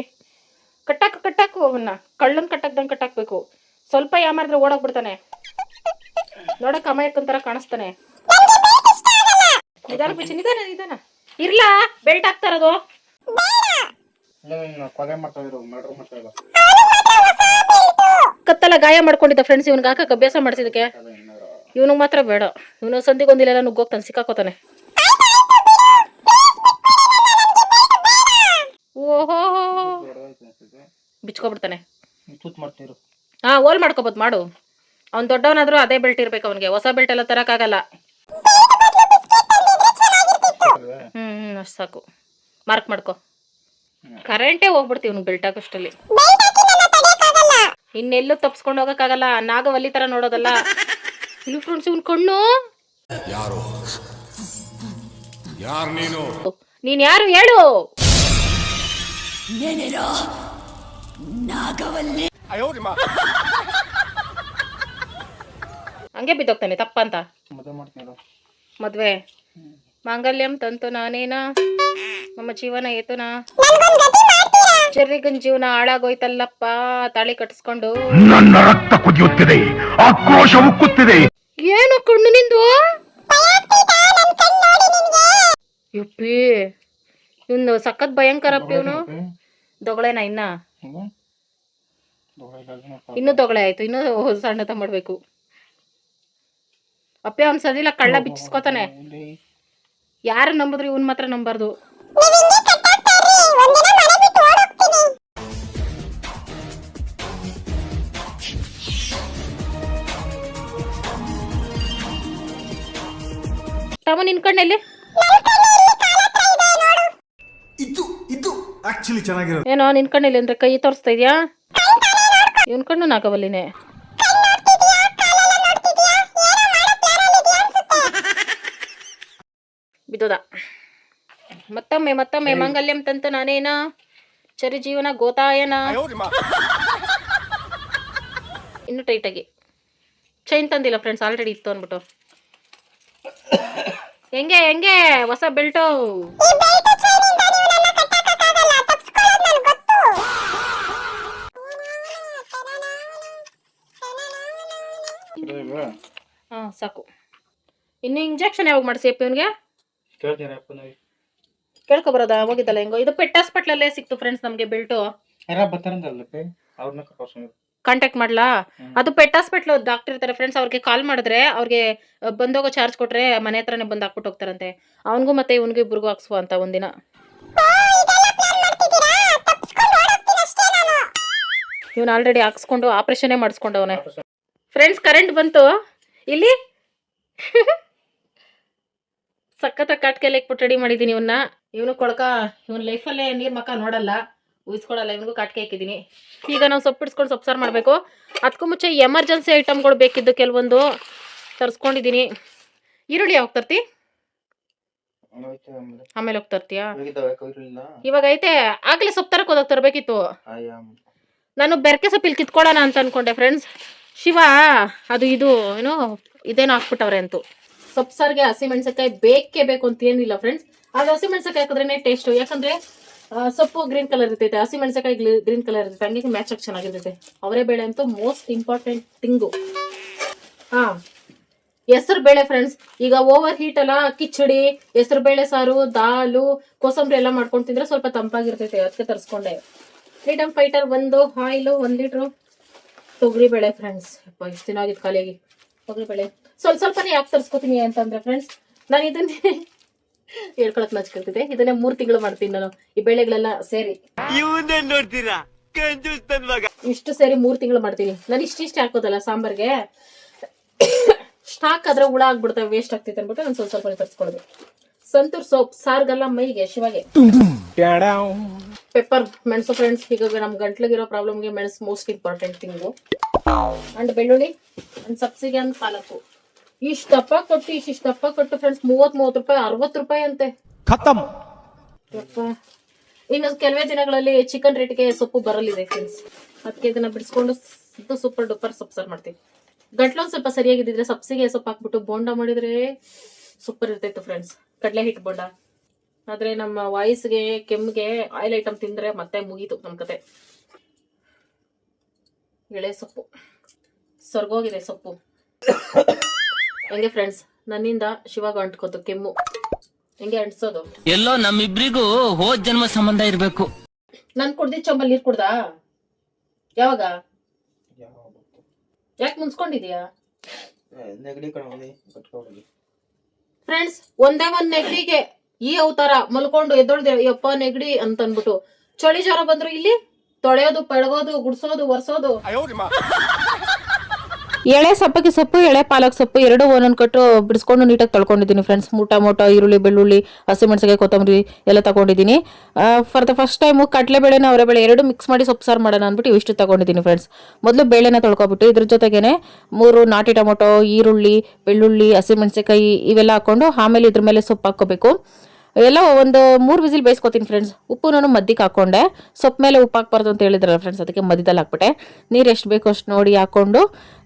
ಕಟ್ಟಾಕು ಅವನ್ನ, ಕಳ್ಳನ್ ಕಟ್ಟಾಕ್ದಂಗೆ ಕಟ್ಟಾಕ್ಬೇಕು. ಸ್ವಲ್ಪ ಯಾಮಾರಿದ್ರೆ ಓಡೋಗ್ಬಿಡ್ತಾನೆ, ನೋಡಕ್ಕೆ ಅಮಾಯಕಂತರ ಕಾಣಿಸ್ತಾನೆ. ನಿಧಾನ ಇರ್ಲಾ, ಬೆಲ್ಟ್ ಹಾಕ್ತಾ ಇರೋದು. ಕತ್ತಲ್ಲ ಗಾಯ ಮಾಡ್ಕೊಂಡಿದ್ದ ಫ್ರೆಂಡ್ಸ್, ಇವ್ನಿಗೆ ಹಾಕಕ್ಕೆ ಅಭ್ಯಾಸ ಮಾಡಿಸಿದಕ್ಕೆ. ಇವನಿಗೆ ಮಾತ್ರ ಬೇಡ, ಇವನು ಸಂದಿಗೊಂದಿಲ್ಲ ನುಗ್ಗೋಗ್ತಾನೆ, ಸಿಕ್ಕಾಕೋತಾನೆ. ಓಹೋ, ಬಿಚ್ಕೊಬಿಡ್ತಾನೆ. ಓಲ್ ಮಾಡ್ಕೋಬೋದು, ಮಾಡು. ಅವ್ನು ದೊಡ್ಡವನಾದ್ರೂ ಅದೇ ಬೆಲ್ಟ್ ಇರ್ಬೇಕು ಅವನಿಗೆ, ಹೊಸ ಬೆಲ್ಟ್ ಎಲ್ಲ ತರಕ್ಕಾಗಲ್ಲ. ಅಷ್ಟು ಸಾಕು, ಮಾರ್ಕ್ ಮಾಡ್ಕೊ. ಕರೆಂಟೇ ಹೋಗ್ಬಿಡ್ತೀವಿ ಇವ್ನಿಗೆ ಬೆಲ್ಟ್ ಹಾಕೋಷ್ಟಲ್ಲಿ. ಇನ್ನೆಲ್ಲೂ ತಪ್ಸ್ಕೊಂಡು ಹೋಗಕ್ಕಾಗಲ್ಲ, ನಾಗವಲ್ಲಿ ತರ ನೋಡೋದಲ್ಲ. ಇಲ್ಲಿ ಫ್ರೆಂಡ್ಸ್, ಇವ್ನ ಕಣ್ಣು ನೀನ್ ಯಾರು ಹೇಳು? ಹಂಗೆ ಬಿದ್ದೋಗ್ತಾನೆ ತಪ್ಪಂತ. ಮದ್ವೆ ಮಾಂಗಲ್ಯಂ ತಂತು ನಾನೇನ ನಮ್ಮ ಜೀವನ ಏತುನಾ ಚೆರ್ರಿಗನ್ ಜೀವನ ಹಾಳಾಗೋಯ್ತಲ್ಲಪ್ಪ ತಾಳಿ ಕಟ್ಟಿಸ್ಕೊಂಡು. ನನ್ನ ರಕ್ತ ಕುದಿಯುತ್ತಿದೆ, ಆಕ್ರೋಶ ಉಕ್ಕುತ್ತಿದೆ. ಏನು ಕಣ್ಣು ನಿಂದು? ಯಪ್ಪಿ ಇವ್ನು ಸಖತ್ ಭಯಂಕರಪ್ಪ ಇವನು. ದೊಗಳೆನ ಇನ್ನು ದೊಗಳೆ ಆಯ್ತು, ಇನ್ನು ಸಣ್ಣತ ಮಾಡ್ಬೇಕು. ಅಪ್ಪೆ ಅವ್ನ್ ಸದಿಲ್ಲ, ಕಳ್ಳ ಬಿಚ್ಚಿಸ್ಕೋತಾನೆ. ಯಾರು ನಂಬುದ್ರು ಇವನ್ ಮಾತ್ರ ನಂಬಾರ್ದು. ಟಮ ನಿನ್ಕಣ್ಣೆಲ್ಲಿ ಏನೋ ನಿನ್ಕಣ್ಣೆಲ್ಲಿ ಅಂದ್ರೆ ಕೈ ತೋರಿಸ್ತಾ ಇದ್ಯಾ? ಇವನ್ ಕಣ್ಣು ನಾಗವಲ್ಲಿನೇ. ಬಿದ್ದೋದ. ಮತ್ತೊಮ್ಮೆ ಮತ್ತೊಮ್ಮೆ ಮಂಗಲ್ಯಂ ತಂತು ನಾನೇನ ಚರಿ ಜೀವನ ಗೋತಾಯನ. ಇನ್ನು ಟೈಟಾಗಿ ಚೈನ್ ತಂದಿಲ್ಲ ಫ್ರೆಂಡ್ಸ್, ಆಲ್ರೆಡಿ ಇತ್ತು ಅಂದ್ಬಿಟ್ಟು. ಹೆಂಗೆ ಹೆಂಗೆ ಹೊಸ ಬೆಲ್ಟು? ಹಾ ಸಾಕು. ಇನ್ನು ಇಂಜೆಕ್ಷನ್ ಯಾವಾಗ ಮಾಡಿಸಿ ಇವನ್ಗೆ? ಕೇಳ್ಕೊಬರೋದ ಹೋಗಿದ್ದಲ್ಲ ಹೆಂಗೋ. ಇದು ಪೆಟ್ ಹಾಸ್ಪಿಟ್ಲಲ್ಲೇ ಸಿಕ್ತು ಫ್ರೆಂಡ್ಸ್ ನಮ್ಗೆ ಬೆಲ್ಟು. ಕಾಂಟ್ಯಾಕ್ಟ್ ಮಾಡ್ಲಾ? ಅದು ಪೆಟ್ ಹಾಸ್ಪಿಟ್ಲ್ ಡಾಕ್ಟರ್ ಇರ್ತಾರೆ ಫ್ರೆಂಡ್ಸ್, ಅವ್ರಿಗೆ ಕಾಲ್ ಮಾಡಿದ್ರೆ ಅವ್ರಿಗೆ ಬಂದೋಗೋ ಚಾರ್ಜ್ ಕೊಟ್ರೆ ಮನೆ ಹತ್ರನೇ ಬಂದು ಹಾಕ್ಬಿಟ್ಟು ಹೋಗ್ತಾರಂತೆ. ಅವನಿಗೂ ಮತ್ತೆ ಇವನಿಗೂ ಇಬ್ರಿಗೂ ಹಾಕ್ಸುವ ಅಂತ ಒಂದಿನ. ಇವನು ಆಲ್ರೆಡಿ ಹಾಕ್ಸ್ಕೊಂಡು ಆಪರೇಷನ್ನೇ ಮಾಡಿಸ್ಕೊಂಡವನೆ ಫ್ರೆಂಡ್ಸ್. ಕರೆಂಟ್ ಬಂತು ಇಲ್ಲಿ. ಸಖತ್ ಕಾಟ್ಕೆಲ್ಲ ಇಕ್ಬಿಟ್ಟು ರೆಡಿ ಮಾಡಿದ್ದೀನಿ ಇವನ್ನ. ಇವನು ಕೊಳಕ, ಇವನ್ ಲೈಫಲ್ಲೇ ನೀರ್ ಮಕ್ಕ ನೋಡಲ್ಲ, ಉಯಿಸ್ಕೊಡಲ್ಲ. ಇವನಿಗೂ ಕಾಟ್ಕೆ ಹಾಕಿದ್ದೀನಿ. ಈಗ ನಾವು ಸೊಪ್ಪು ಇಡ್ಸ್ಕೊಂಡು ಸೊಪ್ಪು ಸಾರು ಮಾಡಬೇಕು. ಅದಕ್ಕೂ ಮುಂಚೆ ಎಮರ್ಜೆನ್ಸಿ ಐಟಮ್ಗಳು ಬೇಕಿದ್ದು ಕೆಲವೊಂದು ತರಿಸ್ಕೊಂಡಿದ್ದೀನಿ. ಈರುಳ್ಳಿ ಯಾವಾಗ ತರ್ತಿ? ಆಮೇಲೆ ಹೋಗಿ ತರ್ತೀಯಾ? ಇವಾಗ ಐತೆ. ಆಗ್ಲೇ ಸೊಪ್ಪು ತರಕ್ಕೆ ಹೋದಾಗ ತರಬೇಕಿತ್ತು. ನಾನು ಬೆರಕೆ ಸೊಪ್ಪು ಇಲ್ಲಿ ಕಿತ್ಕೊಳ್ಳೋಣ ಅಂತ ಅನ್ಕೊಂಡೆ ಫ್ರೆಂಡ್ಸ್. ಶಿವ ಅದು ಇದು ಏನೋ ಇದೇನೋ ಹಾಕ್ಬಿಟ್ಟವ್ರೆ ಅಂತೂ. ಸೊಪ್ಪು ಸಾರಿಗೆ ಹಸಿಮೆಣಸಕಾಯಿ ಬೇಕೇ ಬೇಕು ಅಂತ ಏನಿಲ್ಲ ಫ್ರೆಂಡ್ಸ್. ಅದು ಹಸಿಮೆಣಸಕಾಯಿ ಹಾಕಿದ್ರೇನೆ ಟೇಸ್ಟು. ಯಾಕಂದ್ರೆ ಸೊಪ್ಪು ಗ್ರೀನ್ ಕಲರ್ ಇರ್ತೈತೆ, ಹಸಿಮೆಣಸಕಾಯಿ ಗ್ರೀನ್ ಕಲರ್ ಇರ್ತೈತೆ, ಹಂಗೆ ಮ್ಯಾಚ್ ಆಗಿ ಚೆನ್ನಾಗಿರ್ತೈತೆ. ಅವರೇ ಬೇಳೆ ಅಂತೂ ಮೋಸ್ಟ್ ಇಂಪಾರ್ಟೆಂಟ್ ಥಿಂಗು. ಹಾ, ಹೆಸರು ಬೇಳೆ ಫ್ರೆಂಡ್ಸ್. ಈಗ ಓವರ್ ಹೀಟ್ ಅಲ್ಲ, ಕಿಚಡಿ, ಹೆಸರು ಬೇಳೆ ಸಾರು, ದಾಲು, ಕೋಸಂಬರಿ ಎಲ್ಲ ಮಾಡ್ಕೊಂಡು ತಿಂದ್ರೆ ಸ್ವಲ್ಪ ತಂಪಾಗಿರ್ತೈತೆ. ಅದಕ್ಕೆ ತರಿಸ್ಕೊಂಡೆ. Freedom fighter 1 oil 1 litre. ತೊಗರಿ ಬೇಳೆ ಫ್ರೆಂಡ್ಸ್. ಇಷ್ಟು ದಿನ ಆಗಿತ್ತು ಖಾಲಿಯಾಗಿ. ತೊಗರಿ ಬೇಳೆ ಸ್ವಲ್ಪನೇ ಯಾಕೆ ತರಿಸ್ಕೊತೀನಿ ಅಂತಂದ್ರೆ ಫ್ರೆಂಡ್ಸ್, ನಾನು ಇದನ್ನೇ ಹೇಳ್ಕೊಳಕ್ ನಚ್ಕೊಳ್ತಿದ್ದೆ. ಇದನ್ನೇ 3 ತಿಂಗಳು ಮಾಡ್ತೀನಿ ನಾನು, ಈ ಬೇಳೆಗಳೆಲ್ಲ ಸೇರಿ. ನೋಡ್ತೀರಾ ಇಷ್ಟು ಸೇರಿ 3 ತಿಂಗಳು ಮಾಡ್ತೀನಿ ನಾನು. ಇಷ್ಟಿಷ್ಟು ಹಾಕೋದಲ್ಲ ಸಾಂಬಾರ್ಗೆ. ಸ್ಟಾಕ್ ಆದ್ರೆ ಹುಳ ಆಗ್ಬಿಡ್ತವೆ, ವೇಸ್ಟ್ ಆಗ್ತೈತೆ ಅನ್ಬಿಟ್ಟು ನಾನು ಸ್ವಲ್ಪ ತರಿಸ್ಕೊಳ್ಳೋದು. ಸಂತೂರ್ ಸೋಪ್ ಸಾರ್ಗಲ್ಲ, ಮೈಗೆ, ಶಿವಾಗೆ. ಪೆಪ್ಪರ್, ಮೆಣಸು ಫ್ರೆಂಡ್ಸ್. ಈಗ ನಮ್ ಗಂಟ್ಲಿಗಿರೋ ಪ್ರಾಬ್ಲಮ್ಗೆ ಮೆಣಸು ಮೋಸ್ಟ್ ಇಂಪಾರ್ಟೆಂಟ್ ಥಿಂಗು. ಅಂಡ್ ಬೆಳ್ಳುಳ್ಳಿ, ಅಂಡ್ ಸಬ್ಸಿಗೆ ಅಂದ್ ಪಾಲಕು. ಇಷ್ಟಪ್ಪ ಕೊಟ್ಟು ಫ್ರೆಂಡ್ಸ್ 30 ರೂಪಾಯಿ 60 ರೂಪಾಯಿ ಅಂತೆ. ಇನ್ನು ಕೆಲವೇ ದಿನಗಳಲ್ಲಿ ಚಿಕನ್ ರೇಟ್ಗೆ ಸೊಪ್ಪು ಬರಲಿದೆ ಫ್ರೆಂಡ್ಸ್. ಅದಕ್ಕೆ ಇದನ್ನ ಬಿಡಿಸ್ಕೊಂಡು ಸೂಪರ್ ಡೂಪರ್ ಸೊಪ್ಪು ಸಾರು ಮಾಡ್ತೀವಿ. ಗಂಟ್ಲೊಂದು ಸ್ವಲ್ಪ ಸರಿಯಾಗಿದ್ದಿದ್ರೆ ಸಬ್ಸಿಗೆ ಸೊಪ್ಪು ಹಾಕ್ಬಿಟ್ಟು ಬೋಂಡ ಮಾಡಿದ್ರೆ ಸೂಪರ್ ಇರ್ತೈತೆ ಫ್ರೆಂಡ್ಸ್. ಕಡಲೆ ಹಿಟ್ಟು ಬೋಂಡ. ಆದ್ರೆ ನಮ್ಮ ವಾಯ್ಸ್ಗೆ, ಕೆಮ್ಮಿಗೆ ಆಯಿಲ್ ಐಟಮ್ ತಿಂದ್ರೆ ಮತ್ತೆ ಮುಗೀತು ನಮ್ ಕತೆ. ಎಳೆ ಸೊಪ್ಪು ಸ್ವರ್ಗೋಗಿದೆ ಸೊಪ್ಪು. ಹೆಂಗೆ ಫ್ರೆಂಡ್ಸ್, ನನ್ನಿಂದ ಶಿವಾಗ ಅಂಟ್ಕೋತು ಕೆಮ್ಮು. ಹೆಂಗೆ ಅಂಟ್ಸೋದು? ಎಲ್ಲೋ ನಮ್ಮಿಬ್ರಿಗೂ ಹೋದ್ ಜನ್ಮ ಸಂಬಂಧ ಇರ್ಬೇಕು. ನನ್ ಕುಡ್ದಿದ್ ಚಂಬಲ್ ನೀರ್ ಕುಡ್ದಾ? ಯಾವಾಗ? ಯಾಕೆ ಮುನ್ಸ್ಕೊಂಡಿದ್ಯಾ ಫ್ರೆಂಡ್ಸ್? ಒಂದೇ ಒಂದ್ ನೆಗಡಿಗೆ ಈ ಅವತಾರ ಮಲ್ಕೊಂಡು ಎದ್ದೊಳ್ದಿರ ಯಪ್ಪ ನೆಗಡಿ ಅಂತ ಅನ್ಬಿಟ್ಟು ಚಳಿ ಜ್ವರ ಬಂದ್ರು ಇಲ್ಲಿ ತೊಳೆಯೋದು, ಪೆಳಗೋದು, ಗುಡ್ಸೋದು, ಒರ್ಸೋದು. ಎಳೆ ಸಬ್ಬಕ್ಕಿ ಸೊಪ್ಪು, ಎಳೆ ಪಾಲಕ್ ಸೊಪ್ಪು ಎರಡು ಒಂದೊಂದು ಕಟ್ಟು ಬಿಡಿಸ್ಕೊಂಡು ನೀಟಾಗಿ ತೊಳ್ಕೊಂಡಿದ್ದೀನಿ ಫ್ರೆಂಡ್ಸ್. ಟೊಮೊಟೊ, ಈರುಳ್ಳಿ, ಬೆಳ್ಳುಳ್ಳಿ, ಹಸಿಮೆಣಸಿಗೆ, ಕೊತ್ತಂಬರಿ ಎಲ್ಲ ತಗೊಂಡಿದ್ದೀನಿ. ಫಾರ್ ದ ಫಸ್ಟ್ ಟೈಮು ಕಡಲೆಬೇಳೆನ ಅವರೆಬೇಳೆ ಎರಡು ಮಿಕ್ಸ್ ಮಾಡಿ ಸೊಪ್ಪು ಸಾರು ಮಾಡೋಣ ಅಂದ್ಬಿಟ್ಟು ಇಷ್ಟು ತಗೊಂಡಿದ್ದೀನಿ ಫ್ರೆಂಡ್ಸ್. ಮೊದಲು ಬೇಳೆನ ತೊಳ್ಕೊಬಿಟ್ಟು ಇದ್ರ ಜೊತೆಗೇನೆ 3 ನಾಟಿ ಟೊಮೊಟೊ, ಈರುಳ್ಳಿ, ಬೆಳ್ಳುಳ್ಳಿ, ಹಸಿಮೆಣಸಿಕಾಯಿ ಇವೆಲ್ಲ ಹಾಕೊಂಡು ಆಮೇಲೆ ಇದ್ರ ಮೇಲೆ ಸೊಪ್ಪು ಹಾಕ್ಕೋಬೇಕು. ಎಲ್ಲ ಒಂದು 3 ವಿಸಿಲ್ ಬೇಯಿಸ್ಕೊತೀನಿ ಫ್ರೆಂಡ್ಸ್. ಉಪ್ಪು ನಾನು ಮದ್ದಿಗೆ ಹಾಕೊಂಡೆ, ಸೊಪ್ಪು ಮೇಲೆ ಉಪ್ಪು ಹಾಕ್ಬಾರ್ದು ಅಂತ ಹೇಳಿದ್ರಲ್ಲ ಫ್ರೆಂಡ್ಸ್, ಅದಕ್ಕೆ ಮಧ್ಯದಲ್ಲಿ ಹಾಕ್ಬಿಟ್ಟೆ. ನೀರು ಎಷ್ಟು ಬೇಕೋ ಅಷ್ಟು ನೋಡಿ ಹಾಕೊಂಡು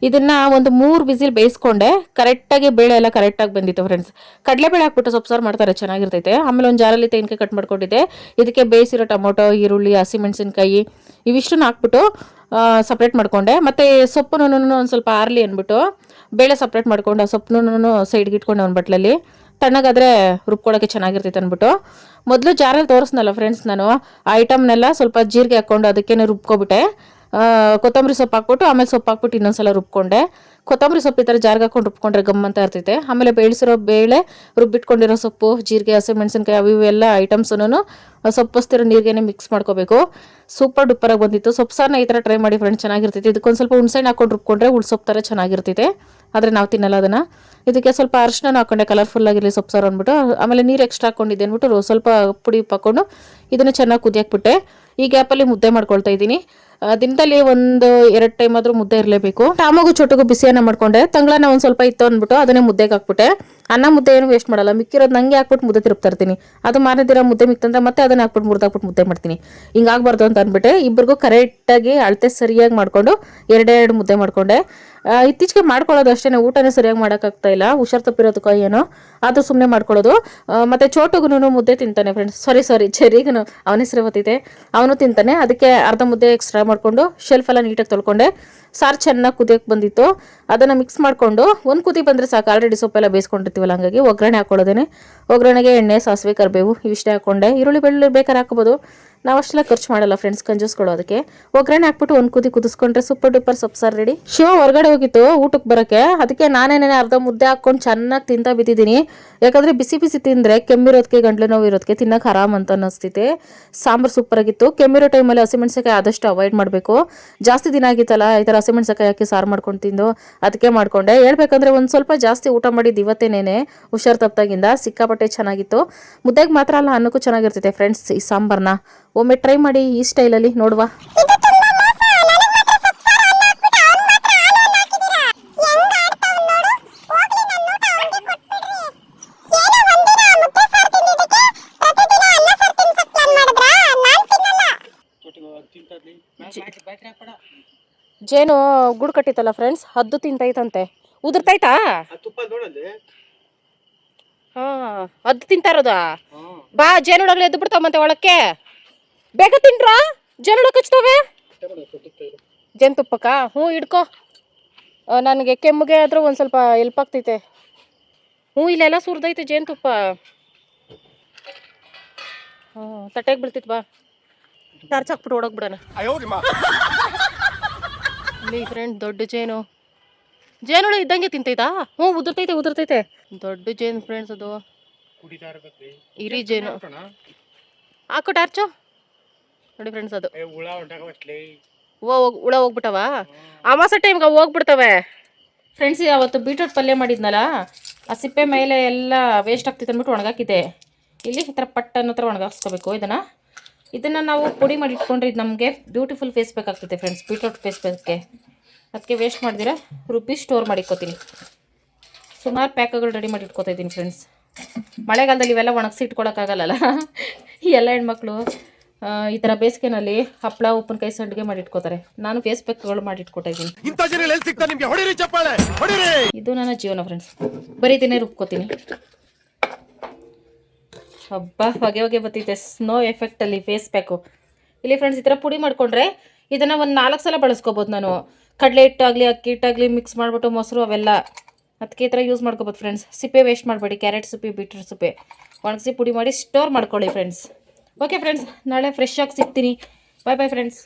ಇದನ್ನ ಒಂದು 3 ವಿಸಿಲ್ ಬೇಯಿಸ್ಕೊಂಡೆ. ಕರೆಕ್ಟಾಗಿ ಬೇಳೆ ಎಲ್ಲ ಕರೆಕ್ಟಾಗಿ ಬಂದಿತ್ತು ಫ್ರೆಂಡ್ಸ್. ಕಡಲೆಬೇಳೆ ಹಾಕ್ಬಿಟ್ಟು ಸೊಪ್ಪು ಸಾರು ಮಾಡ್ತಾರೆ, ಚೆನ್ನಾಗಿರ್ತೈತೆ. ಆಮೇಲೆ ಒಂದು ಜಾರಲ್ಲಿ ತೆಂಗಿನಕಾಯಿ ಕಟ್ ಮಾಡ್ಕೊಂಡಿದ್ದೆ, ಇದಕ್ಕೆ ಬೇಯಿಸಿರೋ ಟೊಮೊಟೊ, ಈರುಳ್ಳಿ, ಹಸಿಮೆಣಸಿನ್ಕಾಯಿ ಇವಿಷ್ಟನ್ನು ಹಾಕ್ಬಿಟ್ಟು ಸಪ್ರೇಟ್ ಮಾಡ್ಕೊಂಡೆ. ಮತ್ತು ಸೊಪ್ಪನ್ನು ಒಂದು ಸ್ವಲ್ಪ ಆರ್ಲಿ ಅಂದ್ಬಿಟ್ಟು ಬೇಳೆ ಸಪ್ರೇಟ್ ಮಾಡ್ಕೊಂಡು ಆ ಸೊಪ್ಪನ್ನು ಸೈಡ್ಗೆ ಇಟ್ಕೊಂಡೆ ಒಂದು ಬಟ್ಲಲ್ಲಿ. ತಣ್ಣಗಾದರೆ ರುಬ್ಕೊಳ್ಳೋಕ್ಕೆ ಚೆನ್ನಾಗಿರ್ತೈತೆ ಅಂದ್ಬಿಟ್ಟು ಮೊದಲು ಜಾರಲ್ಲಿ ತೋರಿಸ್ನಲ್ಲ ಫ್ರೆಂಡ್ಸ್, ನಾನು ಆ ಐಟಮ್ನೆಲ್ಲ ಸ್ವಲ್ಪ ಜೀರಿಗೆ ಹಾಕ್ಕೊಂಡು ಅದಕ್ಕೇನೆ ರುಬ್ಕೊಬಿಟ್ಟೆ. ಕೊತ್ತಂಬರಿ ಸೊಪ್ಪು ಹಾಕ್ಬಿಟ್ಟು ಆಮೇಲೆ ಸೊಪ್ಪು ಹಾಕ್ಬಿಟ್ಟು ಇನ್ನೊಂದ್ಸಲ ರುಬ್ಕೊಂಡೆ. ಕೊತ್ತಂಬರಿ ಸೊಪ್ಪು ಈ ಥರ ಜಾರ್ಗೆ ಹಾಕೊಂಡು ರುಬ್ಕೊಂಡ್ರೆ ಗಮ್ ಅಂತ ಇರ್ತೈತೆ. ಆಮೇಲೆ ಬೇಯಿಸಿರೋ ಬೇಳೆ, ರುಬ್ಬಿಟ್ಕೊಂಡಿರೋ ಸೊಪ್ಪು, ಜೀರಿಗೆ, ಹಸಿಮೆಣಸಿನ್ಕಾಯಿ ಅವು ಇವೆಲ್ಲ ಐಟಮ್ಸನ್ನು ಸೊಪ್ಪು ನೀರಿಗೆನೆ ಮಿಕ್ಸ್ ಮಾಡ್ಕೋಬೇಕು. ಸೂಪರ್ ಡೂಪರಾಗಿ ಬಂದಿತ್ತು. ಸೊಪ್ಪು ಸಾರನ್ನ ಈ ಥರ ಟ್ರೈ ಮಾಡಿ ಫ್ರೆಂಡ್ಸ್, ಚೆನ್ನಾಗಿರ್ತೈತೆ. ಇದಕ್ಕೊಂದು ಸ್ವಲ್ಪ ಹುಣಸೆಹಣ್ಣು ಹಾಕೊಂಡು ರುಬ್ಕೊಂಡ್ರೆ ಉಳ್ಸೊಪ್ಪು ಥರ ಚೆನ್ನಾಗಿರ್ತೈತೆ, ಆದರೆ ನಾವು ತಿನ್ನಲ್ಲ ಅದನ್ನು. ಇದಕ್ಕೆ ಸ್ವಲ್ಪ ಅರಿಶಿನ ಹಾಕೊಂಡೆ, ಕಲರ್ಫುಲ್ ಆಗಿರಲಿ ಸೊಪ್ಪು ಸಾರು ಅಂದ್ಬಿಟ್ಟು. ಆಮೇಲೆ ನೀರು ಎಕ್ಸ್ಟ್ರಾ ಹಾಕೊಂಡಿದ್ದೆ ಅಂದ್ಬಿಟ್ಟು ಸ್ವಲ್ಪ ಪುಡಿ ಹಾಕ್ಕೊಂಡು ಇದನ್ನು ಚೆನ್ನಾಗಿ ಕುದಿಯಾಕ್ಬಿಟ್ಟೆ. ಈ ಗ್ಯಾಪಲ್ಲಿ ಮುದ್ದೆ ಮಾಡ್ಕೊಳ್ತಾ ಇದ್ದೀನಿ. ದಿನದಲ್ಲಿ 1-2 ಟೈಮ್ ಆದರೂ ಮುದ್ದೆ ಇರಲೇಬೇಕು. ಟಾಮಗು ಚೊಟ್ಟಿಗೂ ಬಿಸಿಯನ್ನ ಮಾಡ್ಕೊಂಡೆ. ತಂಗ್ಳನ್ನ ಒಂದು ಸ್ವಲ್ಪ ಇತ್ತು ಅಂದ್ಬಿಟ್ಟು ಅದನ್ನೇ ಮುದ್ದೆಗೆ ಹಾಕ್ಬಿಟ್ಟೆ. ಅನ್ನ ಮುದ್ದೆ ಏನು ವೇಸ್ಟ್ ಮಾಡಲ್ಲ, ಮಿಕ್ಕಿರೋದು ನಂಗೆ ಹಾಕ್ಬಿಟ್ಟು ಮುದ್ದೆ ತಿರುಪ್ತಾ ಇರ್ತೀನಿ. ಅದು ಮಾರನೇ ದಿನ ಮುದ್ದೆ ಮಿಕ್ತಂದ್ರೆ ಮತ್ತೆ ಅದನ್ನ ಹಾಕ್ಬಿಟ್ಟು ಮುರಿದಾಕ್ಬಿಟ್ಟು ಮುದ್ದೆ ಮಾಡ್ತೀನಿ. ಹಿಂಗಾಗಬಾರ್ದು ಅಂತ ಅಂದ್ಬಿಟ್ಟೆ ಇಬ್ಬರಿಗೂ ಕರೆಕ್ಟಾಗಿ ಅಳತೆ ಸರಿಯಾಗಿ ಮಾಡಿಕೊಂಡು 2 ಮುದ್ದೆ ಮಾಡ್ಕೊಂಡೆ. ಇತ್ತೀಚೆಗೆ ಮಾಡ್ಕೊಳ್ಳೋದು ಅಷ್ಟೇ, ಊಟನೇ ಸರಿಯಾಗಿ ಮಾಡೋಕ್ಕಾಗ್ತಾ ಇಲ್ಲ, ಹುಷಾರು ತಪ್ಪಿರೋದಕ್ಕೋ ಏನೋ, ಆದರೂ ಸುಮ್ಮನೆ ಮಾಡ್ಕೊಳ್ಳೋದು. ಮತ್ತು ಚೋಟುಗೂ ಮುದ್ದೆ ತಿಂತಾನೆ ಫ್ರೆಂಡ್ಸ್, ಸಾರಿ ಚೆರಿಗೂ ಅವನ ಹೆಸರು ಗೊತ್ತಿದೆ, ಅವನು ತಿಂತಾನೆ. ಅದಕ್ಕೆ ಅರ್ಧ ಮುದ್ದೆ ಎಕ್ಸ್ಟ್ರಾ ಮಾಡಿಕೊಂಡು ಶೆಲ್ಫೆಲ್ಲ ನೀಟಾಗಿ ತೊಳ್ಕೊಂಡೆ. ಸಾರು ಚೆನ್ನಾಗಿ ಕುದಿಯೋಕ್ಕೆ ಬಂದಿತ್ತು, ಅದನ್ನು ಮಿಕ್ಸ್ ಮಾಡಿಕೊಂಡು ಒಂದು ಕುದಿ ಬಂದರೆ ಸಾಕು. ಆಲ್ರೆಡಿ ಸೊಪ್ಪೆಲ್ಲ ಬೇಯಿಸ್ಕೊಂಡಿರ್ತೀವಲ್ಲ, ಹಂಗಾಗಿ ಒಗ್ಗರಣೆ ಹಾಕ್ಕೊಳ್ಳೋದೇನೆ. ಒಗ್ಗರಣೆಗೆ ಎಣ್ಣೆ, ಸಾಸಿವೆ, ಕರಿಬೇವು ಇವಿಷ್ಟೇ ಹಾಕ್ಕೊಂಡೆ. ಈರುಳ್ಳಿ ಬೆಳ್ಳುಳ್ಳಿ ಬೇಕಾದ್ರೆ ಹಾಕ್ಬೋದು, ನಾವು ಅಷ್ಟೆಲ್ಲ ಖರ್ಚು ಮಾಡಲ್ಲ ಫ್ರೆಂಡ್ಸ್, ಕಂಜೂಸ್ಕೊಳ್ಳೋದಕ್ಕೆ. ಒಗ್ಗರಣೆ ಹಾಕ್ಬಿಟ್ಟು ಒಂದು ಕುದಿ ಕುದಿಸ್ಕೊಂಡ್ರೆ ಸೂಪರ್ ಡೂಪರ್ ಸೊಪ್ಪು ಸಾರು ರೆಡಿ. ಶಿವ ಹೊರಗಡೆ ಹೋಗಿತ್ತು ಊಟಕ್ಕೆ ಬರೋಕ್ಕೆ, ಅದಕ್ಕೆ ನಾನೇನೇ ಅರ್ಧ ಮುದ್ದೆ ಹಾಕ್ಕೊಂಡು ಚೆನ್ನಾಗಿ ತಿಂತಾ ಬಿದ್ದಿದ್ದೀನಿ. ಯಾಕಂದರೆ ಬಿಸಿ ಬಿಸಿ ತಿಂದರೆ ಕೆಮ್ಮಿರೋದಕ್ಕೆ, ಗಂಟ್ಲು ನೋವು ಇರೋದಕ್ಕೆ ತಿನ್ನೋಕೆ ಆರಾಮ್ ಅಂತ ಅನ್ನಿಸ್ತೈತೆ. ಸಾಂಬಾರು ಸೂಪರಾಗಿತ್ತು. ಕೆಮ್ಮಿರೋ ಟೈಮಲ್ಲಿ ಹಸಿಮೆಣ್ಸಿಕಾಯಿ ಆದಷ್ಟು ಅವಾಯ್ಡ್ ಮಾಡಬೇಕು. ಜಾಸ್ತಿ ದಿನ ಆಗಿತ್ತಲ್ಲ ಈ ಥರ ಹಸಿಮೆಣ್ಸಿಕಾಯಿ ಹಾಕಿ ಸಾರು ಮಾಡ್ಕೊಂಡು ತಿಂದು, ಅದಕ್ಕೆ ಮಾಡ್ಕೊಂಡೆ. ಹೇಳ್ಬೇಕಂದ್ರೆ ಒಂದು ಸ್ವಲ್ಪ ಜಾಸ್ತಿ ಊಟ ಮಾಡಿದ್ದು ಇವತ್ತೇನೇನೆ, ಹುಷಾರು ತಪ್ಪಾಗಿಂದ. ಸಿಕ್ಕಾಪಟ್ಟೆ ಚೆನ್ನಾಗಿತ್ತು. ಮುದ್ದೆಗೆ ಮಾತ್ರ ಅಲ್ಲ, ಅನ್ನಕ್ಕೂ ಚೆನ್ನಾಗಿರ್ತೈತೆ ಫ್ರೆಂಡ್ಸ್ ಈ ಸಾಂಬಾರನ್ನ. ಒಮ್ಮೆ ಟ್ರೈ ಮಾಡಿ ಈ ಸ್ಟೈಲಲ್ಲಿ ನೋಡುವ. ಜೇನು ಗುಡ್ ಕಟ್ಟಿತ್ತಲ್ಲ ಫ್ರೆಂಡ್ಸ್, ಹದ್ದು ತಿಂತೈತಂತೆ. ಉದುರ್ತೈತಾ? ಹದ್ದು ತಿಂತಾ ಇರೋದಾ? ಬಾ, ಜೇನುಳಗಳು ಎದ್ದು ಬಿಡ್ತಾವಂತೆ ಒಳಕ್ಕೆ. ಬೇಗ ತಿನ್ರ, ಜೇನುಳ ಕಚ್ತವೆ. ಜೇನುತುಪ್ಪಕ್ಕ ಹಿಡ್ಕೊ. ನನಗೆ ಕೆಮ್ಮಿಗೆ ಆದ್ರೂ ಒಂದು ಸ್ವಲ್ಪ ಹೆಲ್ಪ್ ಆಗ್ತೈತೆ. ಇಲ್ಲೆಲ್ಲ ಸುರಿದೈತೆ ಜೇನುತುಪ್ಪ. ತಟ್ಟೆಗೆ ಬೀಳ್ತೈತೆ, ಬಾ ಟಾರ್ಚ್ ಹಾಕ್ಬಿಟ್ಟು ಓಡೋಗ್ಬಿಡೋಣ. ಇಲ್ಲಿ ಫ್ರೆಂಡ್ ದೊಡ್ಡ ಜೇನುಳ ಇದ್ದಂಗೆ ತಿಂತೈತಾ? ಉದುರ್ತೈತೆ. ದೊಡ್ಡ ಜೇನು ಫ್ರೆಂಡ್ಸ್, ಅದು ಇರಿ ಜೇನು. ಹಾಕು ಟಾರ್ಚು ನೋಡಿ ಫ್ರೆಂಡ್ಸ್, ಅದು ಹುಳ ಹೋಗ್ಬಿಟ್ಟವ. ಅಮಾವಾಸ್ಯೆ ಟೈಮ್ಗೆ ಹೋಗ್ಬಿಡ್ತವೆ ಫ್ರೆಂಡ್ಸ್. ಅವತ್ತು ಬೀಟ್ರೂಟ್ ಪಲ್ಯ ಮಾಡಿದ್ನಲ್ಲ, ಆ ಸಿಪ್ಪೆ ಮೇಲೆ ಎಲ್ಲ ವೇಸ್ಟ್ ಆಗ್ತಿತ್ತು ಅಂದ್ಬಿಟ್ಟು ಒಣಗಾಕಿದ್ದೆ. ಇಲ್ಲಿ ಈ ಥರ ಪಟ್ಟ ಅನ್ನೋ ಥರ ಒಣಗಾಕ್ಸ್ಕೋಬೇಕು. ಇದನ್ನು ನಾವು ಪುಡಿ ಮಾಡಿ ಇಟ್ಕೊಂಡ್ರೆ ಇದು ನಮಗೆ ಬ್ಯೂಟಿಫುಲ್ ಫೇಸ್ ಬೇಕಾಗ್ತೈತೆ ಫ್ರೆಂಡ್ಸ್, ಬೀಟ್ರೂಟ್ ಫೇಸ್ ಬೇಕಕ್ಕೆ. ಅದಕ್ಕೆ ವೇಸ್ಟ್ ಮಾಡಿದಿರ ರುಬ್ಬಿ ಸ್ಟೋರ್ ಮಾಡಿ ಇಟ್ಕೋತೀನಿ. ಸುಮಾರು ಪ್ಯಾಕ್ಗಳು ರೆಡಿ ಮಾಡಿ ಇಟ್ಕೋತಾ ಇದ್ದೀನಿ ಫ್ರೆಂಡ್ಸ್. ಮಳೆಗಾಲದಲ್ಲಿ ಇವೆಲ್ಲ ಒಣಗಿಸಿ ಇಟ್ಕೊಳಕ್ಕಾಗಲ್ಲ. ಈ ಎಲ್ಲ ಹೆಣ್ಮಕ್ಳು ಈ ಥರ ಬೇಸಿಗೆನಲ್ಲಿ ಹಪ್ಪಳ, ಉಪ್ಪಿನಕಾಯಿ, ಸಂಡಿಗೆ ಮಾಡಿ ಇಟ್ಕೋತಾರೆ. ನಾನು ಫೇಸ್ ಪ್ಯಾಕ್ಗಳು ಮಾಡಿ ಇಟ್ಕೊತಾ ಇದ್ದೀನಿ. ಇದು ನನ್ನ ಜೀವನ ಫ್ರೆಂಡ್ಸ್. ಬರೀ ದಿನೇ ರುಬ್ಕೋತೀನಿ. ಹಬ್ಬ ಹೊಗೆ ಬರ್ತೈತೆ ಸ್ನೋ ಎಫೆಕ್ಟಲ್ಲಿ ಫೇಸ್ ಪ್ಯಾಕು. ಇಲ್ಲಿ ಫ್ರೆಂಡ್ಸ್ ಈ ಥರ ಪುಡಿ ಮಾಡಿಕೊಂಡ್ರೆ ಇದನ್ನು ಒಂದು 4 ಸಲ ಬಳಸ್ಕೋಬೋದು ನಾನು. ಕಡಲೆ ಹಿಟ್ಟಾಗಲಿ, ಅಕ್ಕಿ ಹಿಟ್ಟಾಗಲಿ ಮಿಕ್ಸ್ ಮಾಡಿಬಿಟ್ಟು, ಮೊಸರು ಅವೆಲ್ಲ ಅದಕ್ಕೆ ಈ ಥರ ಯೂಸ್ ಮಾಡ್ಕೋಬೋದು ಫ್ರೆಂಡ್ಸ್. ಸಿಪ್ಪೆ ವೇಸ್ಟ್ ಮಾಡಬೇಡಿ. ಕ್ಯಾರೆಟ್ ಸಿಪ್ಪೆ, ಬೀಟ್ರೂಟ್ ಸಿಪ್ಪೆ ಒಣಗಿಸಿ ಪುಡಿ ಮಾಡಿ ಸ್ಟೋರ್ ಮಾಡ್ಕೊಳ್ಳಿ ಫ್ರೆಂಡ್ಸ್. ಓಕೆ ಫ್ರೆಂಡ್ಸ್, ನಾಳೆ ಫ್ರೆಶ್ ಆಗಿ ಸಿಗ್ತೀನಿ. Bye friends.